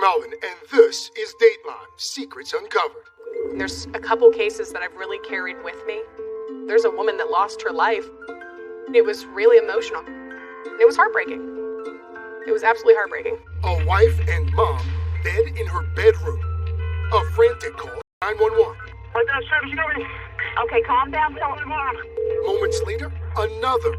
Melvin, and this is Dateline, Secrets Uncovered. There's a couple cases that I've really carried with me. There's a woman that lost her life. It was really emotional. It was heartbreaking. It was absolutely heartbreaking. A wife and mom dead in her bedroom. A frantic call, 911. Okay, calm down. Moments later, another.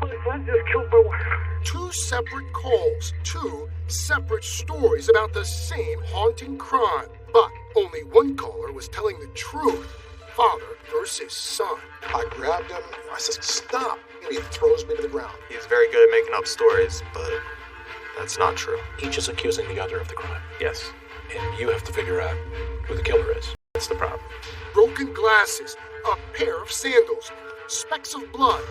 My son just killed my wife. Two separate calls, two separate stories about the same haunting crime. But only one caller was telling the truth. Father versus son. I grabbed him. I said, stop. And he throws me to the ground. He's very good at making up stories, but that's not true. Each is accusing the other of the crime. Yes. And you have to figure out who the killer is. That's the problem. Broken glasses, a pair of sandals, specks of blood.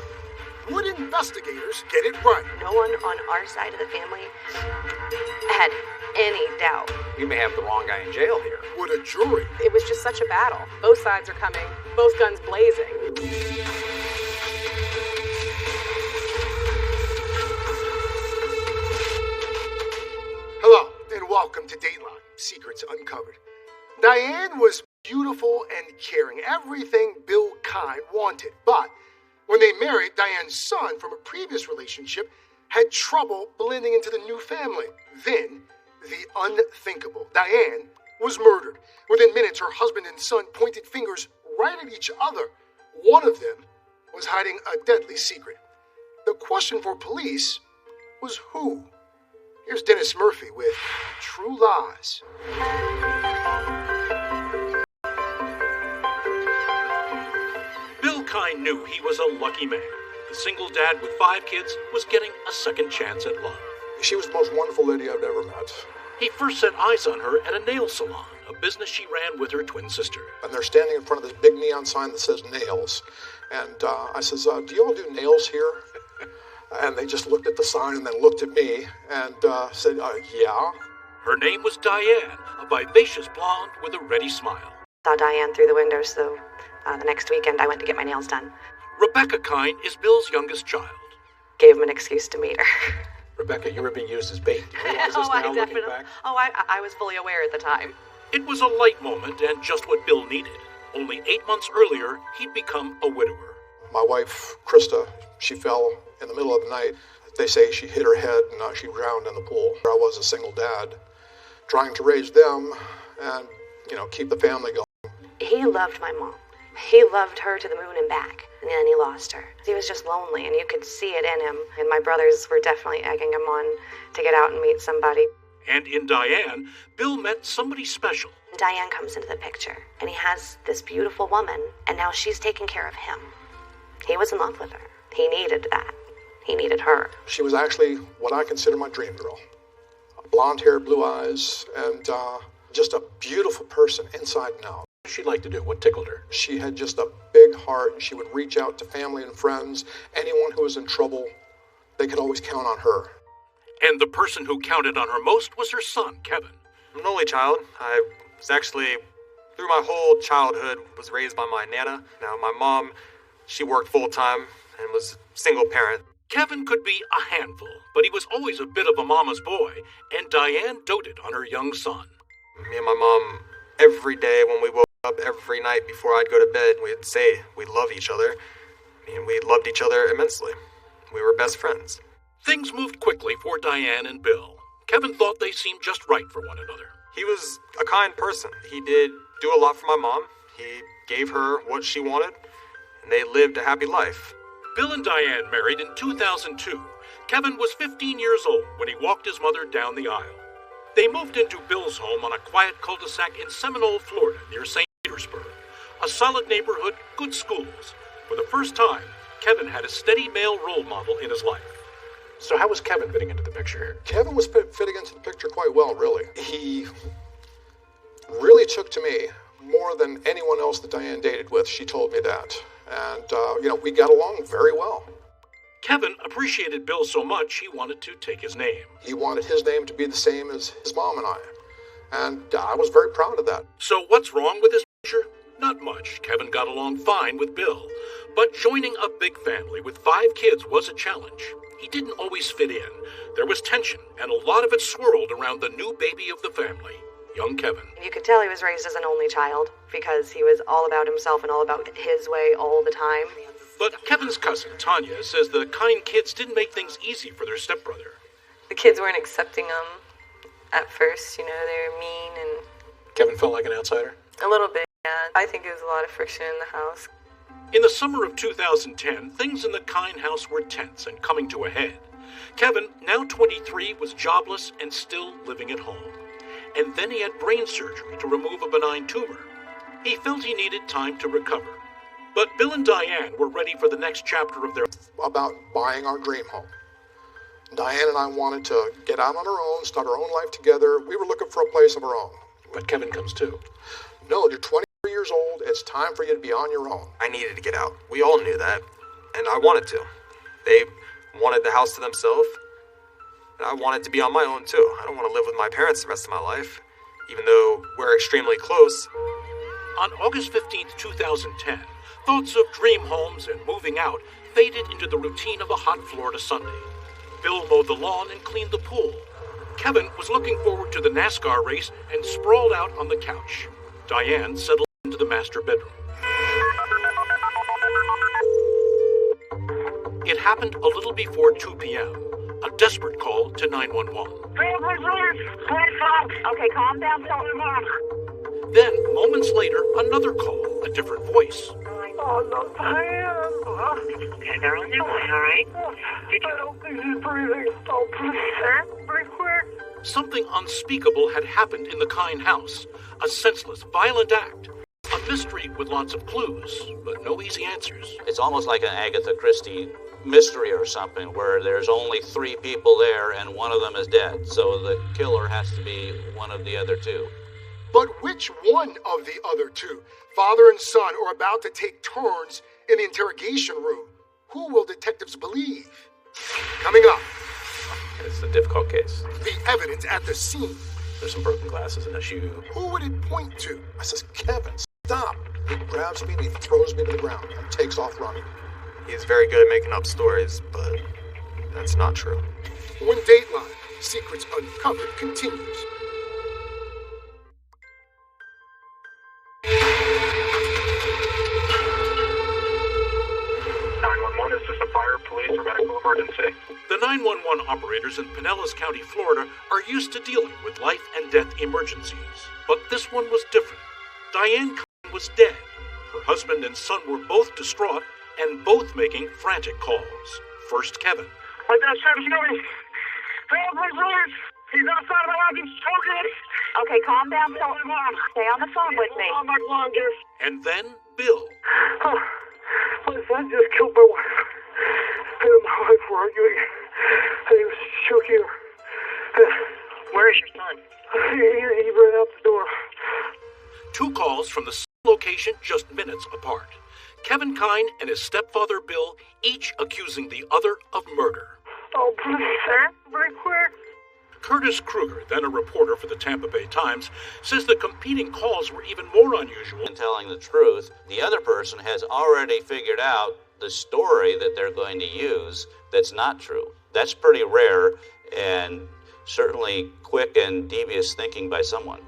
Would investigators get it right? No one on our side of the family had any doubt. We may have the wrong guy in jail here. Would a jury? It was just such a battle. Both sides are coming, both guns blazing. Hello, and welcome to Dateline, Secrets Uncovered. Diane was beautiful and caring, everything Bill Kine wanted. But when they married, Diane's son from a previous relationship had trouble blending into the new family. Then, the unthinkable. Diane was murdered. Within minutes, her husband and son pointed fingers right at each other. One of them was hiding a deadly secret. The question for police was who? Here's Dennis Murphy with True Lies. Bill Kine knew he was a lucky man. The single dad with 5 kids was getting a second chance at love. She was the most wonderful lady I've ever met. He first set eyes on her at a nail salon, a business she ran with her twin sister. And they're standing in front of this big neon sign that says nails. And I says, do you all do nails here? And they just looked at the sign and then looked at me and said, yeah. Her name was Diane, a vivacious blonde with a ready smile. Saw Diane through the window, so the next weekend I went to get my nails done. Rebecca Kine is Bill's youngest child. Gave him an excuse to meet her. Rebecca, you were being used as bait. Do you realize this now, looking back? I was fully aware at the time. It was a light moment and just what Bill needed. Only 8 months earlier, he'd become a widower. My wife, Krista, she fell in the middle of the night. They say she hit her head and she drowned in the pool. I was a single dad, trying to raise them and, keep the family going. He loved my mom. He loved her to the moon and back, and then he lost her. He was just lonely, and you could see it in him. And my brothers were definitely egging him on to get out and meet somebody. And in Diane, Bill met somebody special. Diane comes into the picture, and he has this beautiful woman, and now she's taking care of him. He was in love with her. He needed that. He needed her. She was actually what I consider my dream girl. Blonde hair, blue eyes, and just a beautiful person inside and out. What did she like to do? What tickled her? She had just a big heart, and she would reach out to family and friends. Anyone who was in trouble, they could always count on her. And the person who counted on her most was her son, Kevin. I'm an only child. I was actually, through my whole childhood, was raised by my nana. Now, my mom, she worked full-time and was a single parent. Kevin could be a handful, but he was always a bit of a mama's boy, and Diane doted on her young son. Me and my mom, every day when we woke up, every night before I'd go to bed, we'd say we love each other. And we loved each other immensely. We were best friends. Things moved quickly for Diane and Bill. Kevin thought they seemed just right for one another. He was a kind person. He did do a lot for my mom. He gave her what she wanted, and they lived a happy life. Bill and Diane married in 2002. Kevin was 15 years old when he walked his mother down the aisle. They moved into Bill's home on a quiet cul-de-sac in Seminole, Florida, near St. Petersburg. A solid neighborhood, good schools. For the first time, Kevin had a steady male role model in his life. So how was Kevin fitting into the picture here? Kevin was fitting into the picture quite well, really. He really took to me more than anyone else that Diane dated with. She told me that. And, we got along very well. Kevin appreciated Bill so much he wanted to take his name. He wanted his name to be the same as his mom and I. And I was very proud of that. So what's wrong with this picture? Not much. Kevin got along fine with Bill. But joining a big family with 5 kids was a challenge. he didn't always fit in. There was tension, and a lot of it swirled around the new baby of the family, young Kevin. You could tell he was raised as an only child because he was all about himself and all about his way all the time. But Kevin's cousin, Tanya, says the kind kids didn't make things easy for their stepbrother. The kids weren't accepting him at first, they were mean and... Kevin felt like an outsider? A little bit, yeah. I think there was a lot of friction in the house. In the summer of 2010, things in the Kine house were tense and coming to a head. Kevin, now 23, was jobless and still living at home. And then he had brain surgery to remove a benign tumor. He felt he needed time to recover. But Bill and Diane were ready for the next chapter of their... About buying our dream home. Diane and I wanted to get out on our own, start our own life together. We were looking for a place of our own. But Kevin comes too. No, you're 23 years old. It's time for you to be on your own. I needed to get out. We all knew that. And I wanted to. They wanted the house to themselves. And I wanted to be on my own too. I don't want to live with my parents the rest of my life, even though we're extremely close. On August 15th, 2010, thoughts of dream homes and moving out faded into the routine of a hot Florida Sunday. Bill mowed the lawn and cleaned the pool. Kevin was looking forward to the NASCAR race and sprawled out on the couch. Diane settled into the master bedroom. It happened a little before 2 p.m. A desperate call to 911. Okay, calm down, tell me, Mom. Then, moments later, another call, a different voice. Oh, no, Diane. Okay, they're on their way, all right? I don't think she's breathing. Oh, please, pretty quick. Something unspeakable had happened in the Kine house. A senseless, violent act. A mystery with lots of clues, but no easy answers. It's almost like an Agatha Christie mystery or something, where there's only 3 people there and one of them is dead. So the killer has to be one of the other 2. But which one of the other 2, father and son, are about to take turns in the interrogation room? Who will detectives believe? Coming up, It's a difficult case. the evidence at the scene. There's some broken glasses in a shoe. Who would it point to? I says, Kevin, stop. He grabs me and he throws me to the ground and takes off running. He's very good at making up stories, but that's not true. When Dateline, Secrets Uncovered, continues. Is this a fire, police, or medical emergency? The 911 operators in Pinellas County, Florida, are used to dealing with life and death emergencies. But this one was different. Diane Kine was dead. Her husband and son were both distraught and both making frantic calls. First, Kevin. My dad's service coming. Please. He's outside of my house. He's choking. Okay, calm down, Mom. Stay on the phone with me. Oh, my longer. And then Bill. Oh, my son just killed my wife. Him and my wife were arguing. And he was choking her. Where is your son? He ran out the door. 2 calls from the same location just minutes apart. Kevin Kine and his stepfather Bill, each accusing the other of murder. Oh, please, sir. Very quick. Curtis Kruger, then a reporter for the Tampa Bay Times, says the competing calls were even more unusual. In telling the truth, the other person has already figured out the story that they're going to use that's not true. That's pretty rare and certainly quick and devious thinking by someone.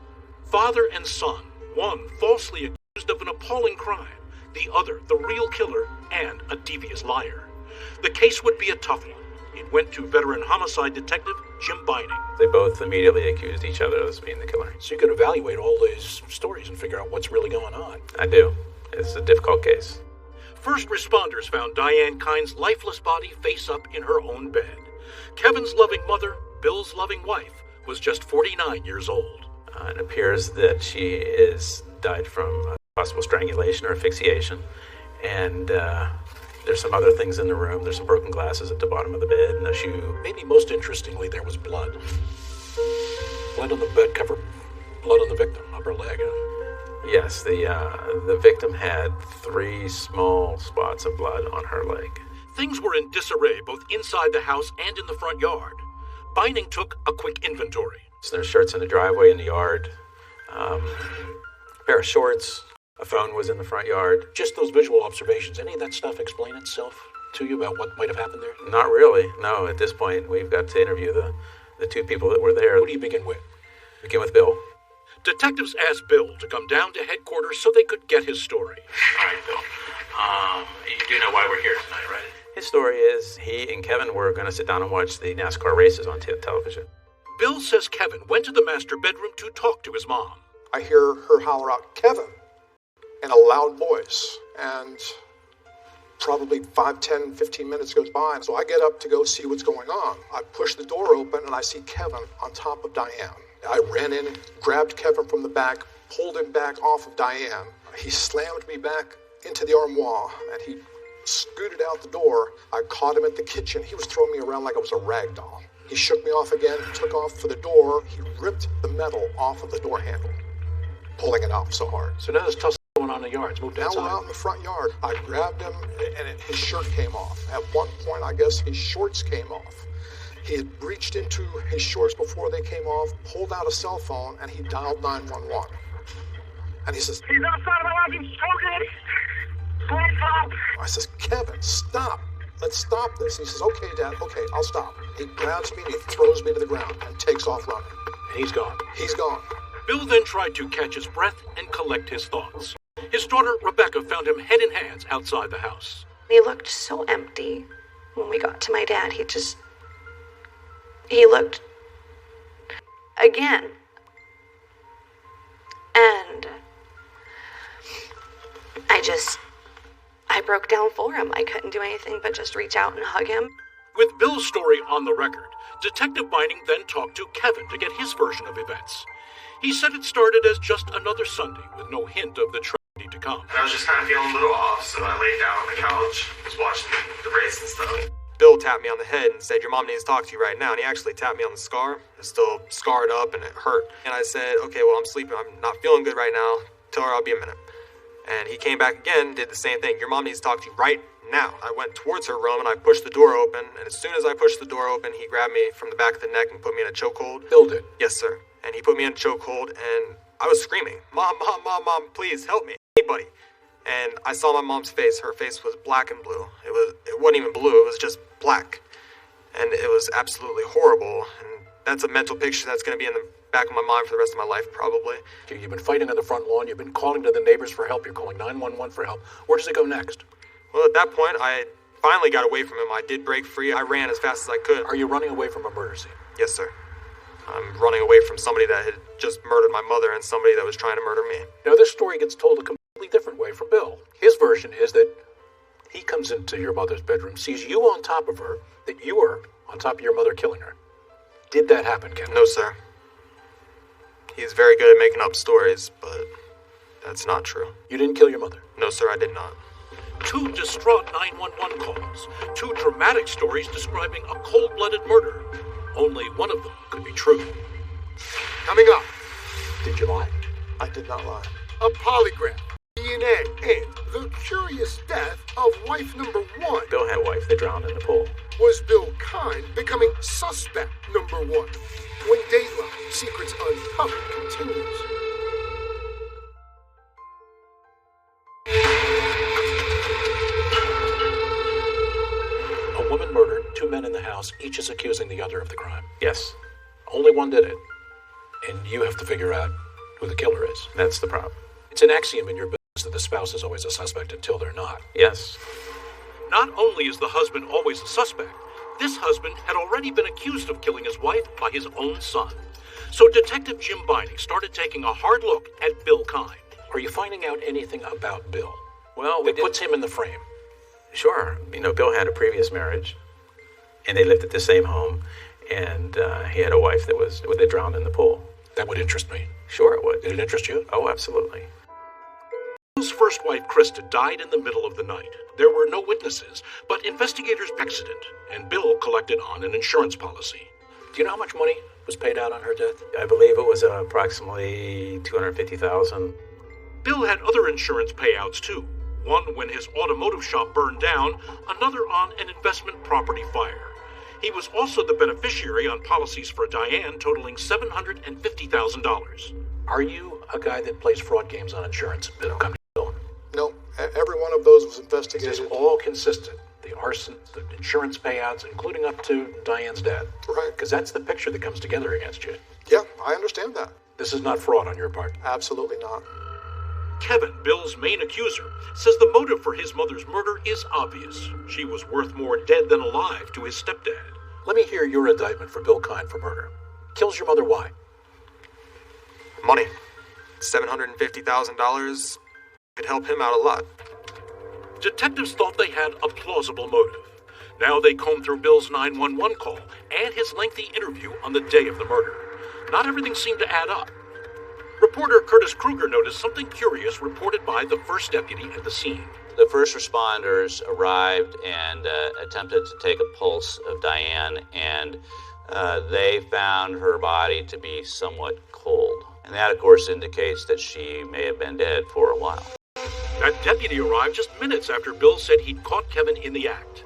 Father and son, one falsely accused of an appalling crime, the other the real killer and a devious liar. The case would be a tough one. It went to veteran homicide detective Jim Binding. They both immediately accused each other of being the killer. So you could evaluate all these stories and figure out what's really going on. I do. It's a difficult case. First responders found Diane Kine's lifeless body face up in her own bed. Kevin's loving mother, Bill's loving wife, was just 49 years old. It appears that she is died from possible strangulation or asphyxiation. And there's some other things in the room. There's some broken glasses at the bottom of the bed and a shoe. Maybe most interestingly, there was blood. Blood on the bed cover, blood on the victim, upper leg. Yes, the victim had 3 small spots of blood on her leg. Things were in disarray both inside the house and in the front yard. Binding took a quick inventory. So there's shirts in the driveway in the yard, a pair of shorts, a phone was in the front yard. Just those visual observations, any of that stuff explain itself? to you about what might have happened there? Not really. No, at this point, we've got to interview the two people that were there. Who do you begin with? Begin with Bill. Detectives asked Bill to come down to headquarters so they could get his story. All right, Bill. You do know why we're here tonight, right? His story is he and Kevin were going to sit down and watch the NASCAR races on television. Bill says Kevin went to the master bedroom to talk to his mom. I hear her holler out, "Kevin," in a loud voice, and probably 5, 10, 15 minutes goes by, so I get up to go see what's going on. I push the door open, and I see Kevin on top of Diane. I ran in, grabbed Kevin from the back, pulled him back off of Diane. He slammed me back into the armoire, and he scooted out the door. I caught him at the kitchen. He was throwing me around like I was a rag doll. He shook me off again, took off for the door. He ripped the metal off of the door handle, pulling it off so hard. So now there's tussle going on in the yard. It's moved Now outside. we're out in the front yard. I grabbed him, and his shirt came off. At one point, I guess his shorts came off. He had reached into his shorts before they came off, pulled out a cell phone, and he dialed 911. And he says, "He's outside of my life. He's choking. Please stop." I says, "Kevin, stop. Let's stop this." He says, "Okay, Dad. Okay, I'll stop." He grabs me and he throws me to the ground and takes off running. And he's gone. He's gone. Bill then tried to catch his breath and collect his thoughts. His daughter, Rebecca, found him head in hands outside the house. He looked so empty. When we got to my dad, he looked again. And I broke down for him. I couldn't do anything but just reach out and hug him. With Bill's story on the record, Detective Binding then talked to Kevin to get his version of events. He said it started as just another Sunday with no hint of the tragedy to come. I was just kind of feeling a little off, so I laid down on the couch, was watching the race and stuff. Bill tapped me on the head and said, "Your mom needs to talk to you right now." And he actually tapped me on the scar. It's still scarred up and it hurt. And I said, "Okay, well, I'm sleeping. I'm not feeling good right now. Tell her I'll be a minute." And he came back again, did the same thing. "Your mom needs to talk to you right now." I went towards her room and I pushed the door open. And as soon as I pushed the door open, he grabbed me from the back of the neck and put me in a chokehold. Bill did? Yes, sir. And he put me in a chokehold and I was screaming, "Mom, Mom, Mom, Mom, please help me. Anybody." And I saw my mom's face. Her face was black and blue. It wasn't even blue. It was just black. And it was absolutely horrible. And that's a mental picture that's going to be in the back of my mind for the rest of my life, probably. You've been fighting on the front lawn. You've been calling to the neighbors for help. You're calling 911 for help. Where does it go next? Well, at that point, I finally got away from him. I did break free. I ran as fast as I could. Are you running away from a murder scene? Yes, sir. I'm running away from somebody that had just murdered my mother and somebody that was trying to murder me. Now, this story gets told a completely different way from Bill. His version is that he comes into your mother's bedroom, sees you on top of her, that you are on top of your mother killing her. Did that happen, Ken? No, sir. He's very good at making up stories, but that's not true. You didn't kill your mother? No, sir, I did not. Two distraught 911 calls. Two dramatic stories describing a cold-blooded murder. Only one of them could be true. Coming up, Did you lie? I did not lie. a polygraph, DNA, and the curious death of wife number 1. Bill had a wife that drowned in the pool. Was Bill Kine becoming suspect number 1? When Dateline Secrets Uncovered continues. A woman murdered, 2 men in the house, each is accusing the other of the crime. Yes, Only one did it. And you have to figure out who the killer is. that's the problem. It's an axiom in your business that the spouse is always a suspect until they're not. Yes. Not only is the husband always a suspect, this husband had already been accused of killing his wife by his own son. So Detective Jim Binding started taking a hard look at Bill Kine. Are you finding out anything about Bill Well, we that did. puts him in the frame? Sure. Bill had a previous marriage, and they lived at the same home, and he had a wife that drowned in the pool. That would interest me. Sure it would. Did it interest you? Oh, absolutely. Bill's first wife, Krista, died in the middle of the night. There were no witnesses, but investigators accident, and Bill collected on an insurance policy. Do you know how much money was paid out on her death? I believe it was approximately $250,000. Bill had other insurance payouts too. One when his automotive shop burned down, another on an investment property fire. He was also the beneficiary on policies for Diane totaling $750,000. Are you a guy that plays fraud games on insurance? Bill, come to Bill. No, every one of those was Is investigated. this all consistent the arson, the insurance payouts, including up to Diane's dad. Right. Because that's the picture that comes together against you. Yeah, I understand that. This is not fraud on your part. Absolutely not. Kevin, Bill's main accuser, says the motive for his mother's murder is obvious. She was worth more dead than alive to his stepdad. Let me hear your indictment for Bill Kine for murder. Kills your mother, why? Money. $750,000 could help him out a lot. Detectives thought they had a plausible motive. Now they combed through Bill's 911 call and his lengthy interview on the day of the murder. Not everything seemed to add up. Reporter Curtis Kruger noticed something curious reported by the first deputy at the scene. The first responders arrived and attempted to take a pulse of Diane, and they found her body to be somewhat cold. And that, of course, indicates that she may have been dead for a while. That deputy arrived just minutes after Bill said he'd caught Kevin in the act.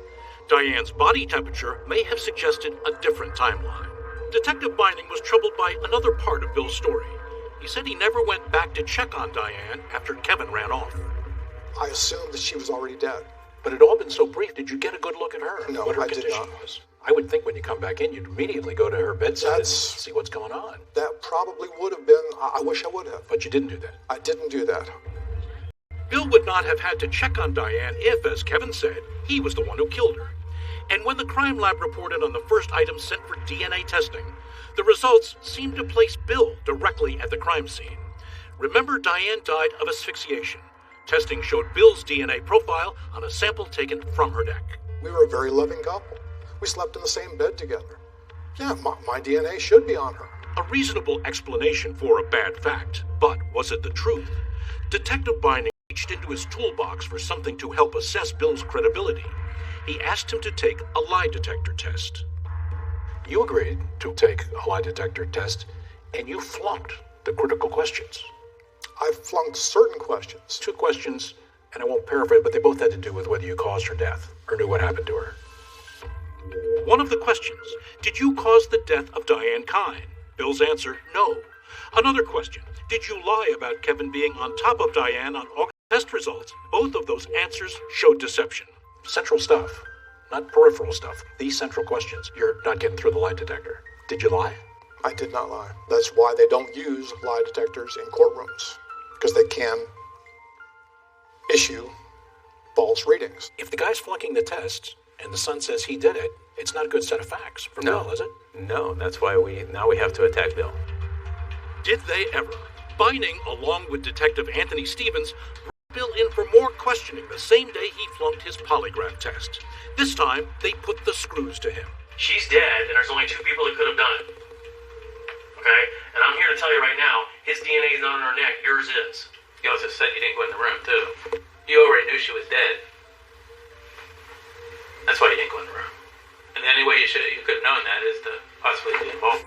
Diane's body temperature may have suggested a different timeline. Detective Binding was troubled by another part of Bill's story. He said he never went back to check on Diane after Kevin ran off. I assumed that she was already dead. But it all been so brief, did you get a good look at her? No, what her I did condition not. was? I would think when you come back in, you'd immediately go to her bedside and see what's going on. That probably would have been, I wish I would have. But you didn't do that. I didn't do that. Bill would not have had to check on Diane if, as Kevin said, he was the one who killed her. And when the crime lab reported on the first item sent for DNA testing, the results seemed to place Bill directly at the crime scene. Remember, Diane died of asphyxiation. Testing showed Bill's DNA profile on a sample taken from her neck. We were a very loving couple. We slept in the same bed together. Yeah, my DNA should be on her. A reasonable explanation for a bad fact, but was it the truth? Detective Binding reached into his toolbox for something to help assess Bill's credibility. He asked him to take a lie detector test. You agreed to take a lie detector test, and you flunked the critical questions. I flunked certain questions. 2 questions, and I won't paraphrase, but they both had to do with whether you caused her death or knew what happened to her. One of the questions, did you cause the death of Diane Kine? Bill's answer, no. Another question, did you lie about Kevin being on top of Diane on August test results? Both of those answers showed deception. Central stuff, not peripheral stuff. These central questions. You're not getting through the lie detector. Did you lie? I did not lie. That's why they don't use lie detectors in courtrooms, because they can issue false readings. If the guy's flunking the test and the son says he did it, it's not a good set of facts for Bill, is it? No, that's why we have to attack Bill. Did they ever? Binding, along with Detective Anthony Stevens, brought Bill in for more questioning the same day he flunked his polygraph test. This time, they put the screws to him. She's dead, and there's only 2 people that could have done it. Okay? And I'm here to tell you right now, his DNA is not on her neck, yours is. You also said you didn't go in the room, too. You already knew she was dead. That's why you didn't go in the room. And the only way you could have known that is to possibly be involved.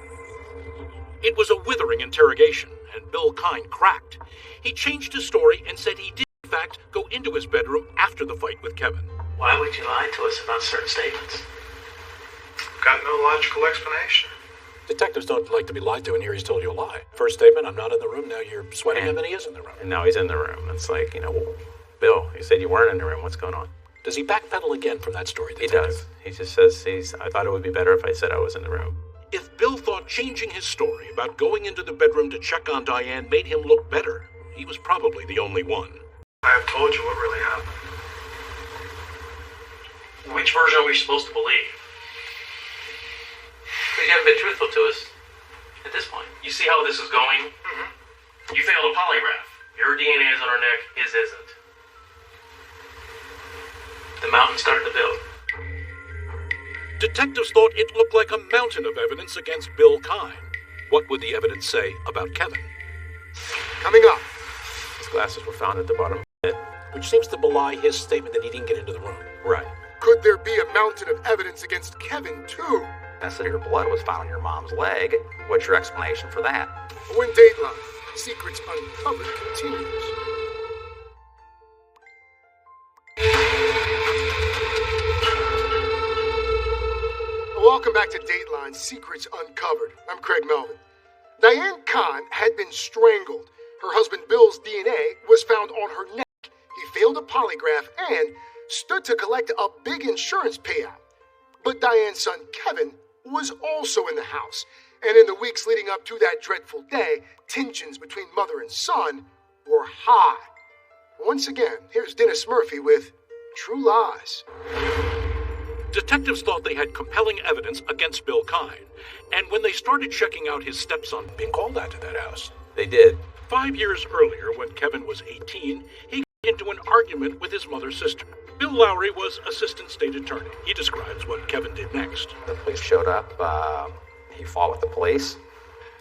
It was a withering interrogation, and Bill Kine cracked. He changed his story and said he did, in fact, go into his bedroom after the fight with Kevin. Why would you lie to us about certain statements? Got no logical explanation. Detectives don't like to be lied to, and here he's told you a lie. First statement, I'm not in the room. Now you're sweating him, and he is in the room. And now he's in the room. It's like, well, Bill, you said you weren't in the room. What's going on? Does he backpedal again from that story? He does. He just says, I thought it would be better if I said I was in the room. If Bill thought changing his story about going into the bedroom to check on Diane made him look better, he was probably the only one. I have told you what really happened. Which version are we supposed to believe? Because you haven't been truthful to us at this point. You see how this is going? Mm-hmm. You failed a polygraph. Your DNA is on her neck, his isn't. The mountain started to build. Detectives thought it looked like a mountain of evidence against Bill Kine. What would the evidence say about Kevin? Coming up. His glasses were found at the bottom of the bed. Which seems to belie his statement that he didn't get into the room. Right. Could there be a mountain of evidence against Kevin, too? Evidence that your blood was found on your mom's leg. What's your explanation for that? When Dateline, Secrets Uncovered continues. Welcome back to Dateline, Secrets Uncovered. I'm Craig Melvin. Diane Kine had been strangled. Her husband Bill's DNA was found on her neck. He failed a polygraph, and stood to collect a big insurance payout. But Diane's son Kevin was also in the house, and in the weeks leading up to that dreadful day, tensions between mother and son were high. Once again, here's Dennis Murphy with True Lies. Detectives thought they had compelling evidence against Bill Kine, and when they started checking out his stepson being called out to that house, They did. 5 years earlier, when Kevin was 18, he got into an argument with his mother's sister. Bill Lowry was assistant state attorney. He describes what Kevin did next. The police showed up. He fought with the police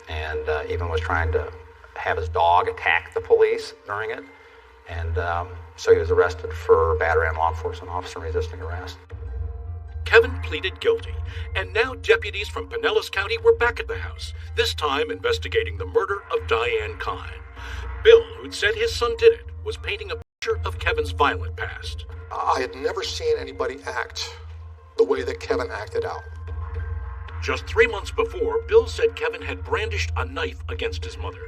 and even was trying to have his dog attack the police during it. And so he was arrested for battery on law enforcement officer resisting arrest. Kevin pleaded guilty, and now deputies from Pinellas County were back at the house, this time investigating the murder of Diane Kine. Bill, who'd said his son did it, was painting a picture of Kevin's violent past. I had never seen anybody act the way that Kevin acted out. Just 3 months before, Bill said Kevin had brandished a knife against his mother.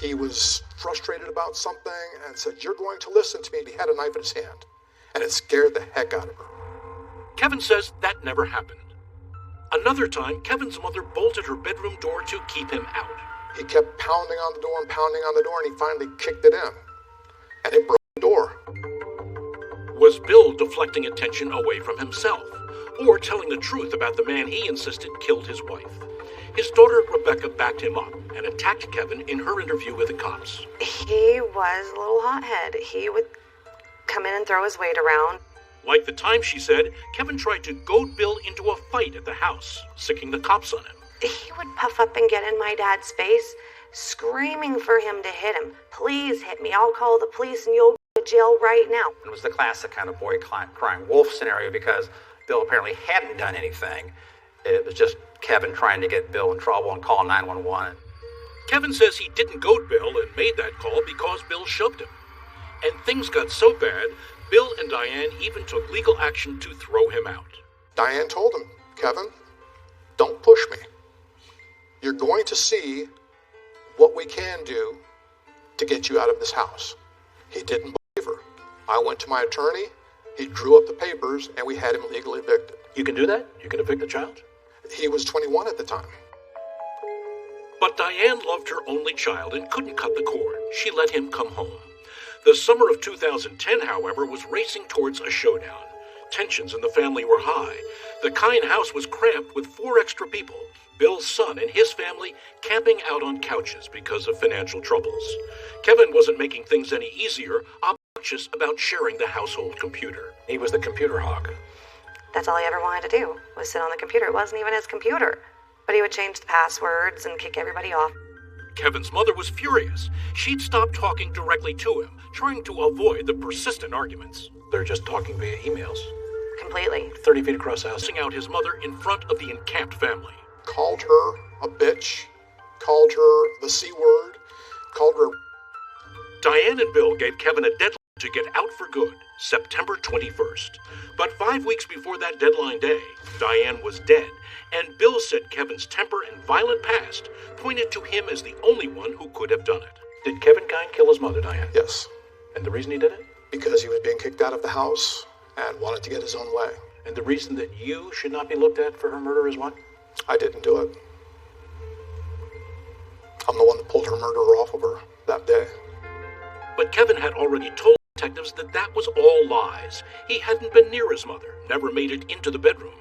He was frustrated about something and said, "You're going to listen to me." He had a knife in his hand, and it scared the heck out of her. Kevin says that never happened. Another time, Kevin's mother bolted her bedroom door to keep him out. He kept pounding on the door and pounding on the door, and he finally kicked it in, and it broke the door. Was Bill deflecting attention away from himself, or telling the truth about the man he insisted killed his wife? His daughter, Rebecca, backed him up and attacked Kevin in her interview with the cops. He was a little hothead. He would come in and throw his weight around. Like the time, she said, Kevin tried to goad Bill into a fight at the house, sicking the cops on him. He would puff up and get in my dad's face, screaming for him to hit him. "Please hit me. I'll call the police and you'll go to jail right now." It was the classic kind of boy crying wolf scenario because Bill apparently hadn't done anything. It was just Kevin trying to get Bill in trouble and call 911. Kevin says he didn't goad Bill and made that call because Bill shoved him. And things got so bad, Bill and Diane even took legal action to throw him out. Diane told him, "Kevin, don't push me. You're going to see what we can do to get you out of this house." He didn't believe her. I went to my attorney, he drew up the papers, and we had him legally evicted. You can do that? You can evict a child? He was 21 at the time. But Diane loved her only child and couldn't cut the cord. She let him come home. The summer of 2010, however, was racing towards a showdown. Tensions in the family were high. The Kine house was cramped with 4 extra people, Bill's son and his family camping out on couches because of financial troubles. Kevin wasn't making things any easier, obnoxious about sharing the household computer. He was the computer hawk. That's all he ever wanted to do, was sit on the computer. It wasn't even his computer. But he would change the passwords and kick everybody off. Kevin's mother was furious. She'd stopped talking directly to him, trying to avoid the persistent arguments. They're just talking via emails. Completely. 30 feet across the house. Cussing out his mother in front of the encamped family. Called her a bitch, called her the C word, called her... Diane and Bill gave Kevin a deadline to get out for good, September 21st. But 5 weeks before that deadline day, Diane was dead, and Bill said Kevin's temper and violent past pointed to him as the only one who could have done it. Did Kevin Kine kill his mother, Diane? Yes. And the reason he did it? Because he was being kicked out of the house and wanted to get his own way. And the reason that you should not be looked at for her murder is what? I didn't do it. I'm the one that pulled her murderer off of her that day. But Kevin had already told detectives that that was all lies. He hadn't been near his mother, never made it into the bedroom.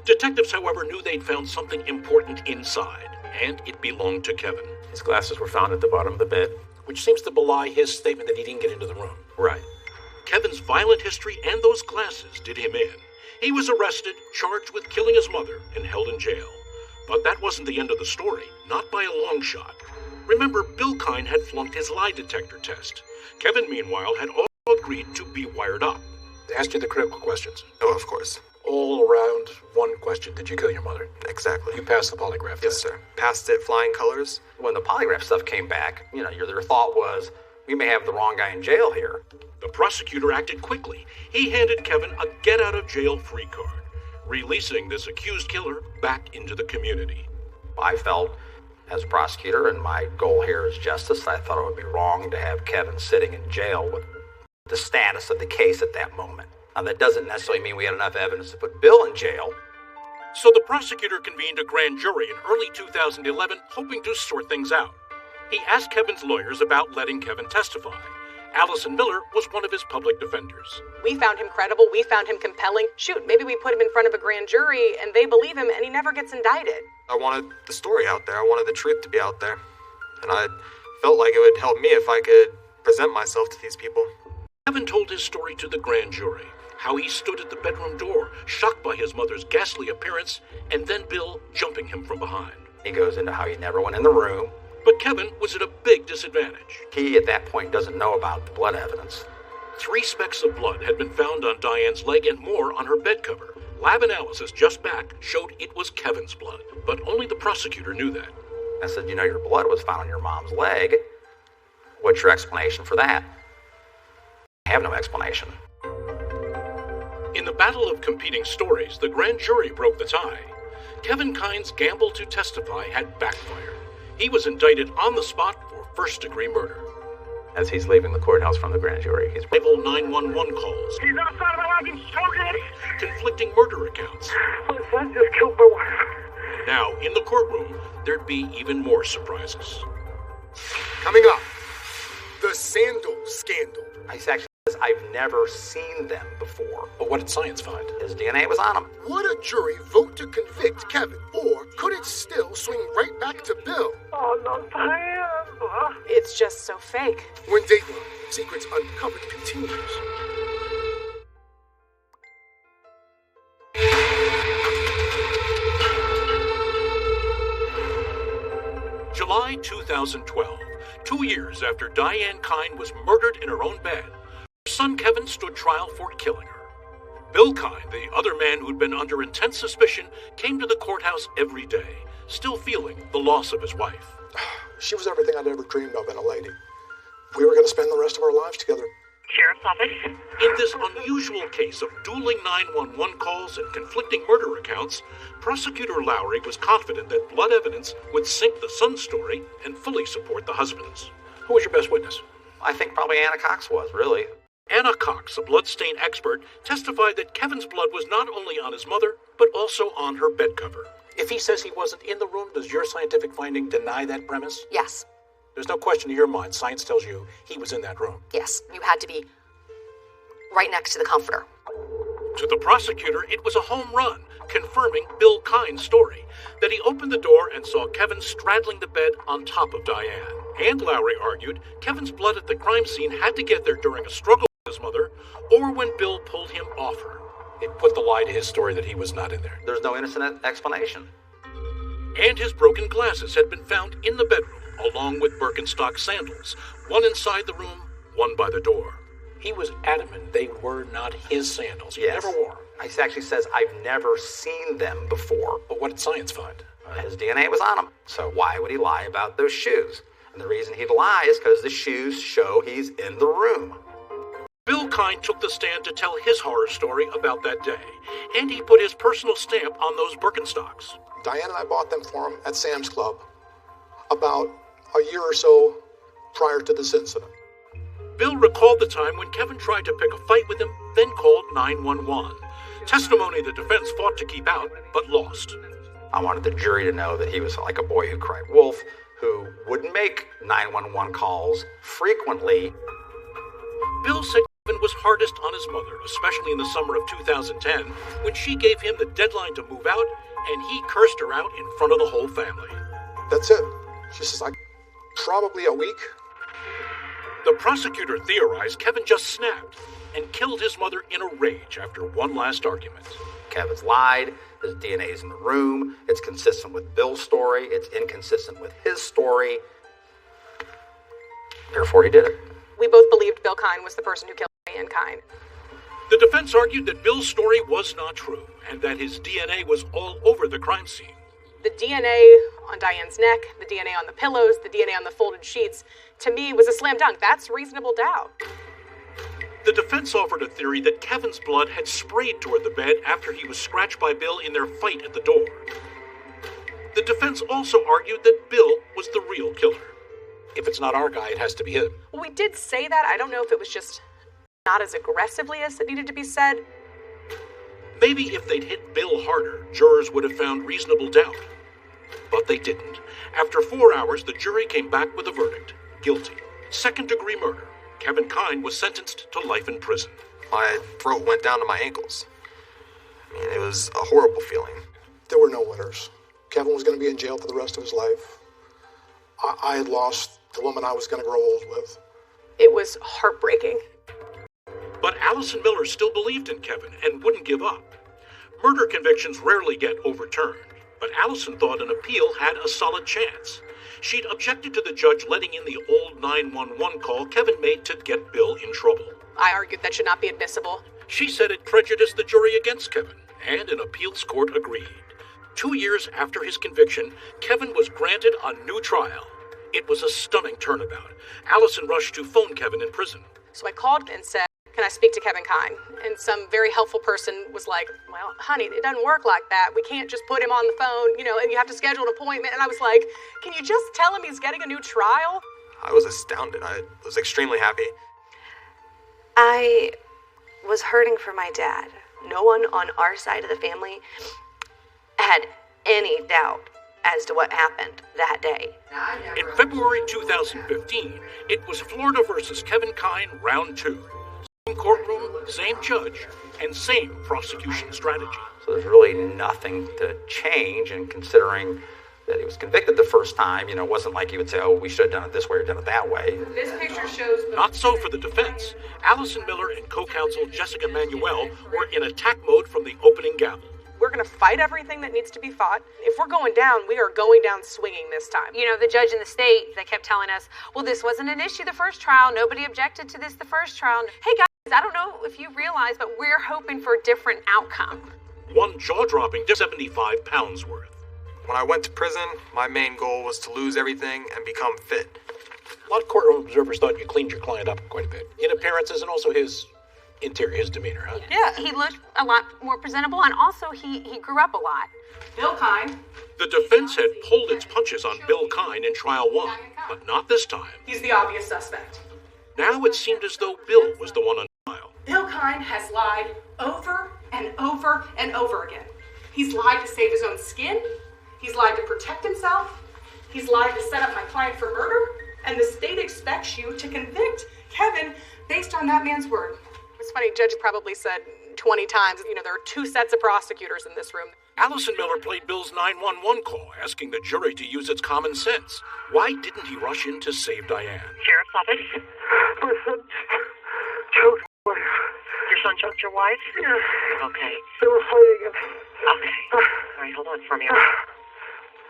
Detectives, however, knew they'd found something important inside, and it belonged to Kevin. His glasses were found at the bottom of the bed, which seems to belie his statement that he didn't get into the room. Right. Kevin's violent history and those glasses did him in. He was arrested, charged with killing his mother, and held in jail. But that wasn't the end of the story, not by a long shot. Remember, Bill Kine had flunked his lie detector test. Kevin, meanwhile, had all agreed to be wired up. They asked you the critical questions. Oh, of course. All around one question, did you kill your mother? Exactly. You passed the polygraph test. Yes, sir. Passed it, flying colors. When the polygraph stuff came back, your thought was, we may have the wrong guy in jail here. The prosecutor acted quickly. He handed Kevin a get-out-of-jail-free card, releasing this accused killer back into the community. I felt, as a prosecutor, and my goal here is justice, I thought it would be wrong to have Kevin sitting in jail with the status of the case at that moment. Now, that doesn't necessarily mean we had enough evidence to put Bill in jail. So the prosecutor convened a grand jury in early 2011, hoping to sort things out. He asked Kevin's lawyers about letting Kevin testify. Allison Miller was one of his public defenders. We found him credible. We found him compelling. Shoot, maybe we put him in front of a grand jury and they believe him and he never gets indicted. I wanted the story out there. I wanted the truth to be out there. And I felt like it would help me if I could present myself to these people. Kevin told his story to the grand jury, how he stood at the bedroom door, shocked by his mother's ghastly appearance, and then Bill jumping him from behind. He goes into how he never went in the room. But Kevin was at a big disadvantage. He, at that point, doesn't know about the blood evidence. 3 specks of blood had been found on Diane's leg and more on her bed cover. Lab analysis just back showed it was Kevin's blood, but only the prosecutor knew that. I said, your blood was found on your mom's leg. What's your explanation for that? I have no explanation. In the battle of competing stories, the grand jury broke the tie. Kevin Kine's gamble to testify had backfired. He was indicted on the spot for first-degree murder. As he's leaving the courthouse from the grand jury, he's rival 911 calls. He's outside of my life, he's choking. Conflicting murder accounts. My son just killed my wife. Now, in the courtroom, there'd be even more surprises. Coming up, the sandal scandal. He actually says, I've never seen them before. But what did science find? His DNA was on him. Would a jury vote to convict Kevin, or could it still swing right back to Bill? Oh, no, Diane. It's just so fake. When Dateline Secrets Uncovered continues. July 2012, 2 years after Diane Kine was murdered in her own bed, her son Kevin stood trial for killing her. Bill Kine, the other man who'd been under intense suspicion, came to the courthouse every day, still feeling the loss of his wife. She was everything I'd ever dreamed of in a lady. We were going to spend the rest of our lives together. Sheriff's office? In this unusual case of dueling 911 calls and conflicting murder accounts, Prosecutor Lowry was confident that blood evidence would sink the son's story and fully support the husband's. Who was your best witness? I think probably Anna Cox was, really. Anna Cox, a bloodstain expert, testified that Kevin's blood was not only on his mother, but also on her bed cover. If he says he wasn't in the room, does your scientific finding deny that premise? Yes. There's no question in your mind. Science tells you he was in that room. Yes, you had to be right next to the comforter. To the prosecutor, it was a home run, confirming Bill Kine's story, that he opened the door and saw Kevin straddling the bed on top of Diane. And Lowry argued Kevin's blood at the crime scene had to get there during a struggle with his mother, or when Bill pulled him off her. It put the lie to his story that he was not in there. There's no innocent explanation. And his broken glasses had been found in the bedroom, along with Birkenstock sandals, one inside the room, one by the door. He was adamant they were not his sandals. He Yes. never wore. He actually says, I've never seen them before. But what did science find? His DNA was on him. So why would he lie about those shoes? And the reason he'd lie is because the shoes show he's in the room. Bill Kine took the stand to tell his horror story about that day, and he put his personal stamp on those Birkenstocks. Diane and I bought them for him at Sam's Club about a year or so prior to this incident. Bill recalled the time when Kevin tried to pick a fight with him, then called 911. Testimony the defense fought to keep out, but lost. I wanted the jury to know that he was like a boy who cried wolf, who would make 911 calls frequently. Bill said Kevin was hardest on his mother, especially in the summer of 2010, when she gave him the deadline to move out, and he cursed her out in front of the whole family. That's it. She says, probably a week. The prosecutor theorized Kevin just snapped and killed his mother in a rage after one last argument. Kevin's lied. His DNA is in the room. It's consistent with Bill's story. It's inconsistent with his story. Therefore, he did it. We both believed Bill Kine was the person who killed Diane Kine. The defense argued that Bill's story was not true and that his DNA was all over the crime scene. The DNA on Diane's neck, the DNA on the pillows, the DNA on the folded sheets, to me was a slam dunk. That's reasonable doubt. The defense offered a theory that Kevin's blood had sprayed toward the bed after he was scratched by Bill in their fight at the door. The defense also argued that Bill was the real killer. If it's not our guy, it has to be him. Well, we did say that. I don't know if it was just not as aggressively as it needed to be said. Maybe if they'd hit Bill harder, jurors would have found reasonable doubt. But they didn't. After 4 hours, the jury came back with a verdict. Guilty. Second-degree murder. Kevin Kine was sentenced to life in prison. My throat went down to my ankles. I mean, it was a horrible feeling. There were no winners. Kevin was going to be in jail for the rest of his life. I had lost the woman I was going to grow old with. It was heartbreaking. But Allison Miller still believed in Kevin and wouldn't give up. Murder convictions rarely get overturned, but Allison thought an appeal had a solid chance. She'd objected to the judge letting in the old 911 call Kevin made to get Bill in trouble. I argued that should not be admissible. She said it prejudiced the jury against Kevin, and an appeals court agreed. 2 years after his conviction, Kevin was granted a new trial. It was a stunning turnabout. Allison rushed to phone Kevin in prison. So I called and said, "Can I speak to Kevin Kine?" And some very helpful person was like, "Well, honey, it doesn't work like that. We can't just put him on the phone, and you have to schedule an appointment." And I was like, "Can you just tell him he's getting a new trial?" I was astounded. I was extremely happy. I was hurting for my dad. No one on our side of the family had any doubt as to what happened that day. In February 2015, it was Florida versus Kevin Kine, round 2. Same courtroom, same judge, and same prosecution strategy. So there's really nothing to change, and considering that he was convicted the first time, it wasn't like he would say, "Oh, we should have done it this way or done it that way." This picture shows... Not so for the defense. Allison Miller and co-counsel Jessica Manuel were in attack mode from the opening gavel. We're going to fight everything that needs to be fought. If we're going down, we are going down swinging this time. The judge in the state, they kept telling us, well, this wasn't an issue the first trial. Nobody objected to this the first trial. Hey, guys, I don't know if you realize, but we're hoping for a different outcome. One jaw-dropping 75 pounds worth. When I went to prison, my main goal was to lose everything and become fit. A lot of courtroom observers thought you cleaned your client up quite a bit. In appearances and also his interior, his demeanor, huh? Yeah, he looked a lot more presentable, and also he grew up a lot. Bill Kine. The defense had pulled its punches on Bill Kine in trial 1, but not this time. He's the obvious suspect. Now it seemed as though Bill was the one on trial. Bill Kine has lied over and over and over again. He's lied to save his own skin. He's lied to protect himself. He's lied to set up my client for murder. And the state expects you to convict Kevin based on that man's word. It's funny, Judge probably said 20 times, there are 2 sets of prosecutors in this room. Allison Miller played Bill's 911 call, asking the jury to use its common sense. Why didn't he rush in to save Diane? Sheriff's office? My son choked my wife. Your son choked your wife? Yeah. Okay. They were fighting and... Okay. All right, hold on for me.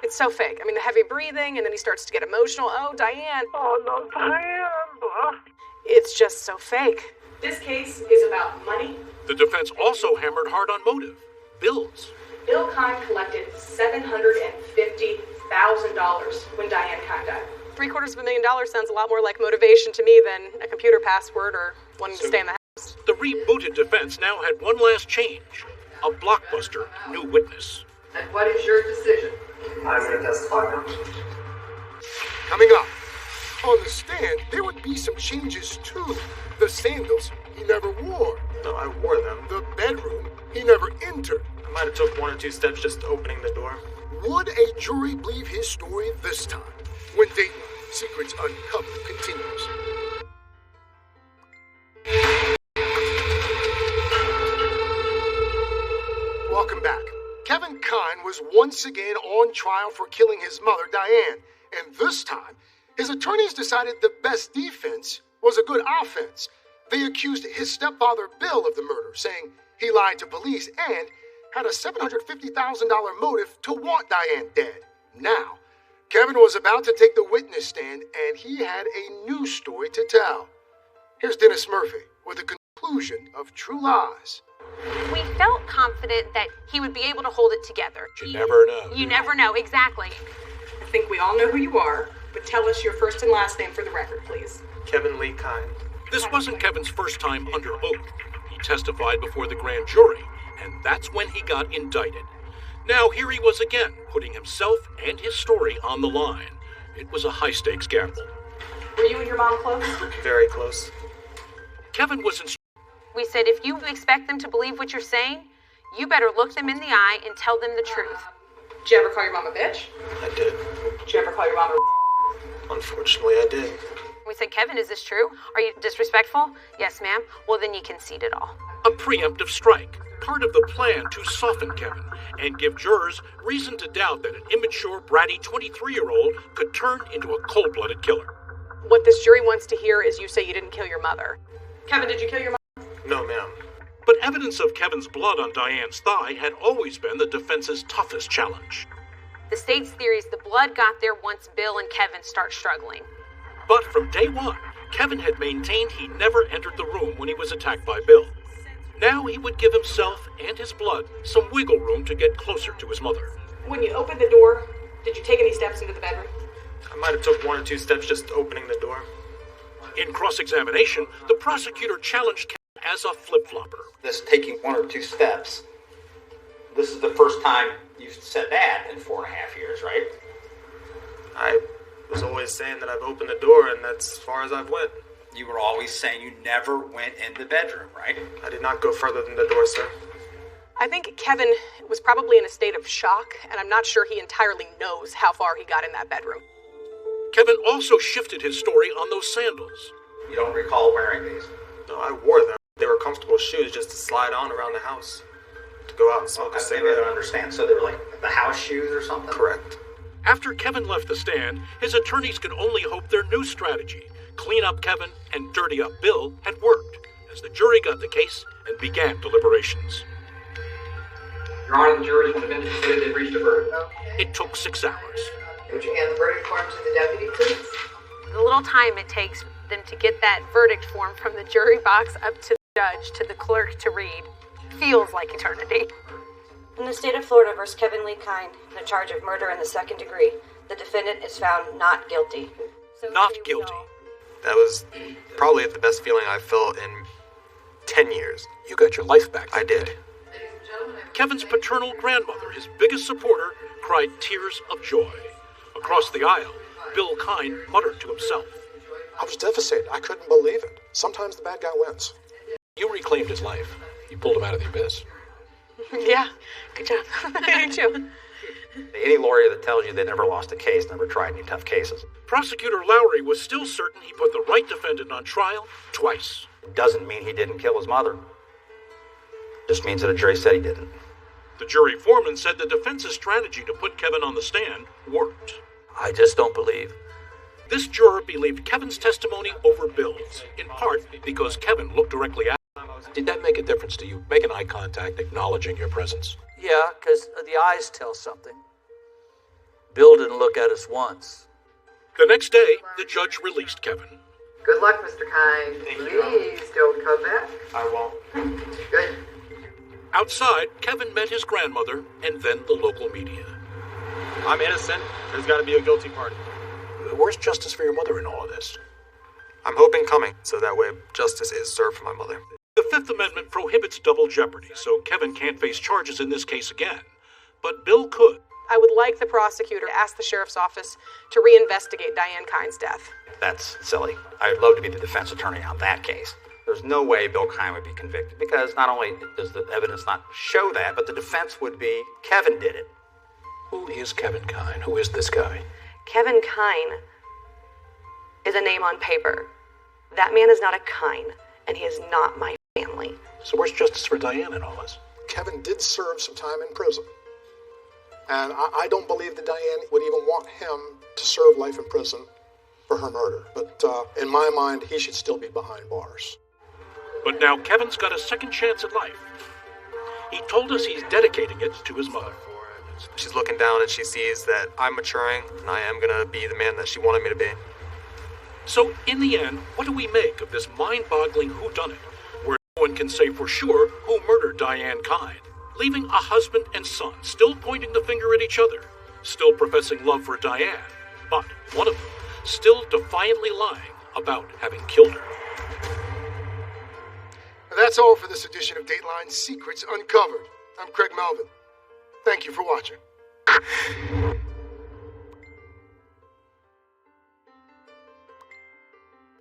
It's so fake. The heavy breathing, and then he starts to get emotional. Oh, Diane. Oh, no, Diane. It's just so fake. This case is about money. The defense also hammered hard on motive. Bills. Bill Kine collected $750,000 when Diane Kine died. $750,000 sounds a lot more like motivation to me than a computer password or wanting to stay in the house. The rebooted defense now had one last change. A blockbuster new witness. And what is your decision? I'm going to testify now. Coming up, on the stand, there would be some changes too. The sandals he never wore. No, I wore them. The bedroom he never entered. I might have took 1 or 2 steps just opening the door. Would a jury believe his story this time? When Dateline Secrets Uncovered continues. Welcome back. Kevin Kine was once again on trial for killing his mother, Diane. And this time, his attorneys decided the best defense was a good offense. They accused his stepfather, Bill, of the murder, saying he lied to police and had a $750,000 motive to want Diane dead. Now, Kevin was about to take the witness stand, and he had a new story to tell. Here's Dennis Murphy with the conclusion of True Lies. We felt confident that he would be able to hold it together. You never know. You never know, exactly. I think we all know who you are, but tell us your first and last name for the record, please. Kevin Lee Kine. This wasn't Kevin's first time under oath. He testified before the grand jury, and that's when he got indicted. Now here he was again, putting himself and his story on the line. It was a high-stakes gamble. Were you and your mom close? Very close. Kevin was We said, if you expect them to believe what you're saying, you better look them in the eye and tell them the truth. Did you ever call your mom a bitch? I did. Did you ever call your mom a Unfortunately, I did. We said, Kevin, is this true? Are you disrespectful? Yes, ma'am. Well, then you concede it all. A preemptive strike, part of the plan to soften Kevin and give jurors reason to doubt that an immature, bratty 23-year-old could turn into a cold-blooded killer. What this jury wants to hear is you say you didn't kill your mother. Kevin, did you kill your mother? No, ma'am. But evidence of Kevin's blood on Diane's thigh had always been the defense's toughest challenge. The state's theory is the blood got there once Bill and Kevin start struggling. But from day one, Kevin had maintained he never entered the room when he was attacked by Bill. Now he would give himself and his blood some wiggle room to get closer to his mother. When you opened the door, did you take any steps into the bedroom? I might have took 1 or 2 steps just opening the door. In cross-examination, the prosecutor challenged Kevin as a flip-flopper. This taking 1 or 2 steps, this is the first time you've said that in 4.5 years, right? I was always saying that I've opened the door, and that's as far as I've went. You were always saying you never went in the bedroom, right? I did not go further than the door, sir. I think Kevin was probably in a state of shock, and I'm not sure he entirely knows how far he got in that bedroom. Kevin also shifted his story on those sandals. You don't recall wearing these? No, I wore them. They were comfortable shoes just to slide on around the house. To go out and smoke a cigarette. I don't understand. So they were like the house shoes or something? Correct. After Kevin left the stand, his attorneys could only hope their new strategy, clean up Kevin and dirty up Bill, had worked, as the jury got the case and began deliberations. Your Honor, the jury's been considered. They've reached a verdict. It took 6 hours. Would you hand the verdict form to the deputy, please? The little time it takes them to get that verdict form from the jury box up to the judge to the clerk to read feels like eternity. In the state of Florida versus Kevin Lee Kine, in a charge of murder in the 2nd degree, the defendant is found not guilty. So not guilty. That was probably the best feeling I've felt in 10 years. You got your life back. I did. Kevin's paternal grandmother, his biggest supporter, cried tears of joy. Across the aisle, Bill Kine muttered to himself. I was devastated. I couldn't believe it. Sometimes the bad guy wins. You reclaimed his life. You pulled him out of the abyss. Yeah, good job. Good job. Any lawyer that tells you they never lost a case never tried any tough cases. Prosecutor Lowry was still certain he put the right defendant on trial twice. It doesn't mean he didn't kill his mother. Just means that a jury said he didn't. The jury foreman said the defense's strategy to put Kevin on the stand worked. I just don't believe. This juror believed Kevin's testimony over Bill's, in part because Kevin looked directly at him. Did that make a difference to you? Making eye contact, acknowledging your presence? Yeah, because the eyes tell something. Bill didn't look at us once. The next day, the judge released Kevin. Good luck, Mr. Kine. Please don't come back. I won't. Good. Outside, Kevin met his grandmother and then the local media. I'm innocent. There's got to be a guilty party. Where's justice for your mother in all of this? I'm hoping coming, so that way justice is served for my mother. The Fifth Amendment prohibits double jeopardy, so Kevin can't face charges in this case again. But Bill could. I would like the prosecutor to ask the sheriff's office to reinvestigate Diane Kine's death. That's silly. I'd love to be the defense attorney on that case. There's no way Bill Kine would be convicted, because not only does the evidence not show that, but the defense would be Kevin did it. Who is Kevin Kine? Who is this guy? Kevin Kine is a name on paper. That man is not a Kine, and he is not my family. So where's justice for Diane in all this? Kevin did serve some time in prison. And I don't believe that Diane would even want him to serve life in prison for her murder. But in my mind, he should still be behind bars. But now Kevin's got a second chance at life. He told us he's dedicating it to his mother. She's looking down and she sees that I'm maturing and I am going to be the man that she wanted me to be. So, in the end, what do we make of this mind-boggling whodunit, where no one can say for sure who murdered Diane Kine, leaving a husband and son still pointing the finger at each other, still professing love for Diane, but one of them still defiantly lying about having killed her. And that's all for this edition of Dateline Secrets Uncovered. I'm Craig Melvin. Thank you for watching.